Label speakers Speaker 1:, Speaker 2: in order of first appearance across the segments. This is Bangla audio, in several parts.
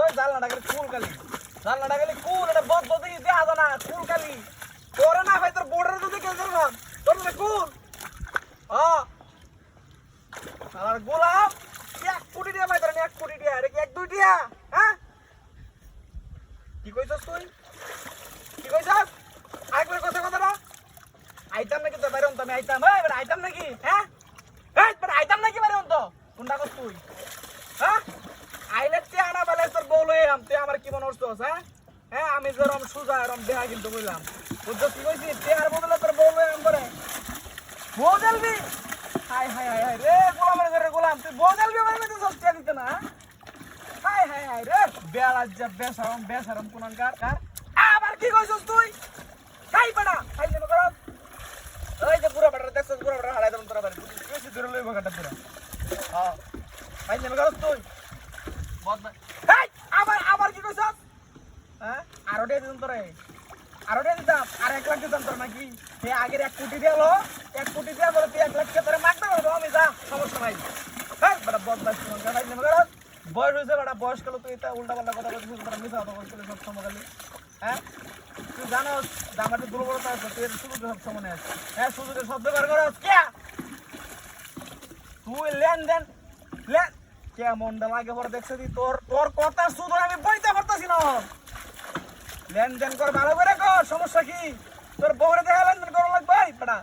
Speaker 1: কই জালনাটা খালি কুল খালি জালনাটা খালি কুল এটা বদ বদ দেখি দেখা যায় না কুল খালি তোরে না ভাই তোর বোর্ডারে তো দেখে দিলাম তোর না কুল আর গোলাপ 1 কোটি টাকা ভাই তোর 1 কোটি টাকা আরে কি 1 2 টাকা হ্যাঁ কি কইছস তুই কি কইছস আরেকবার কথা না আইতাম নাকি তো বাইরে আমি আইতাম এই বেটা আইতাম নাকি হ্যাঁ এই বেটা আইতাম নাকি বাইরে তো কোনটা কস তুই হ্যাঁ আইলে তে আনা বলে তোর বউ লই আম তুই আমার কি মনে করছস হ্যাঁ হ্যাঁ আমি যেরকম সুজা এরকম দেহা কিন্তু কইলাম বুঝছস কি কইছি তে আর বদলে তোর বউ লই আম করে বউ জলবি হাই হাই হাই রে গোলামের ঘরে গোলাম তুই বউ জলবি আমার মধ্যে সস্তা দিতে না হাই হাই হাই রে বেলাজ যা বেশরম কোনকার আবার কি কইছস তুই কাই বেটা খাই দেব করস ওই যে পুরো বেটা দেখছস পুরো বেটা হালাই দম তোরা বাড়ি বেশি দূরে লইব কাটা পুরো হ্যাঁ খাই দেব করস তুই বদ এই আবার কি কইছস হ্যাঁ আরোটে দিন তোরে আরোটে দিতাম আর 1 লাখ দিতাম তোর নাকি সে আগের 1 কোটি দিলো 1 কোটি দিয়া বলে তুই 1 লাখ কে তোরে মারতে হবে আমি যা সমস্যা নাই এই বেটা বদমাশ কোন খাই দেব করস বয়স হইছে বেটা বয়স কালে তুই এটা উল্টা পাল্টা কথা বলছিস তোরা মিছা কথা বলছিস সব সময় খালি হ্যাঁ তুই জানোস আমাদের দুর্বলতা আছে তুই শুধু সব সময় আছে হ্যাঁ শুধু শব্দ বের করস কে তুই লেনদেন কেমনটা লাগে পরে দেখছিস তোর কথা শুধু আমি বইতে পারতাছি না লেনদেন কর ভালো করে কর সমস্যা কি তোর বউরে দেখা লেনদেন করা লাগবে বেটা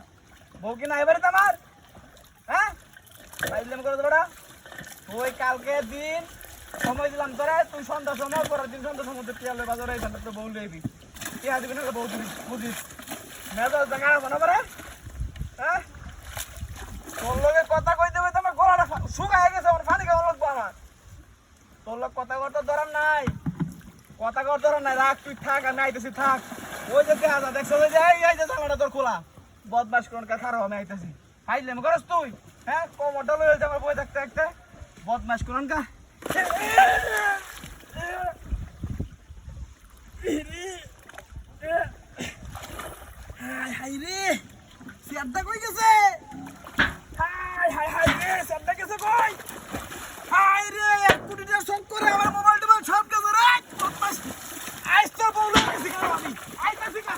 Speaker 1: বউ কি না এবারে আমার হ্যাঁ লেনদেন করে বেটা তুই কালকে দিন সময় দিলাম তোরা তুই সন্ধ্যা সময় পরের দিন সন্ধ্যা সময় তেলে বাজারে এখানে তো বউ লইবি কে দিবি না বউ দিবি বুঝিস মেজাজ জায়গা আছে না পরে হ্যাঁ তোর লগে কথা কইতে হইতে আমার গলাটা শুকায় গেছে আমার পানি খাওয়া লাগবো আমার তোর লোক কথা করতে ধরার নাই রাখ তুই থাক আমি আইতেছি থাক ওই যে দেখা যা দেখছো ওই যে এই যে জামাটা তোর খোলা বদমাস কোন কা খারাপ আমি আইতেছি হাইলেম করস তুই হ্যাঁ কোমরটা লই আমার বই থাকতে একটা বদমাস কোন কা হাই রে সিয়াদা কই গেছে হাই রে সিয়াদা গেছে কই হাই রে 1 কোটি টাকা সব করে আমার মোবাইল টোবাইল সব গেছে রে বদমাস আইছ তো বউলা গেছি আমি আইতাছি কা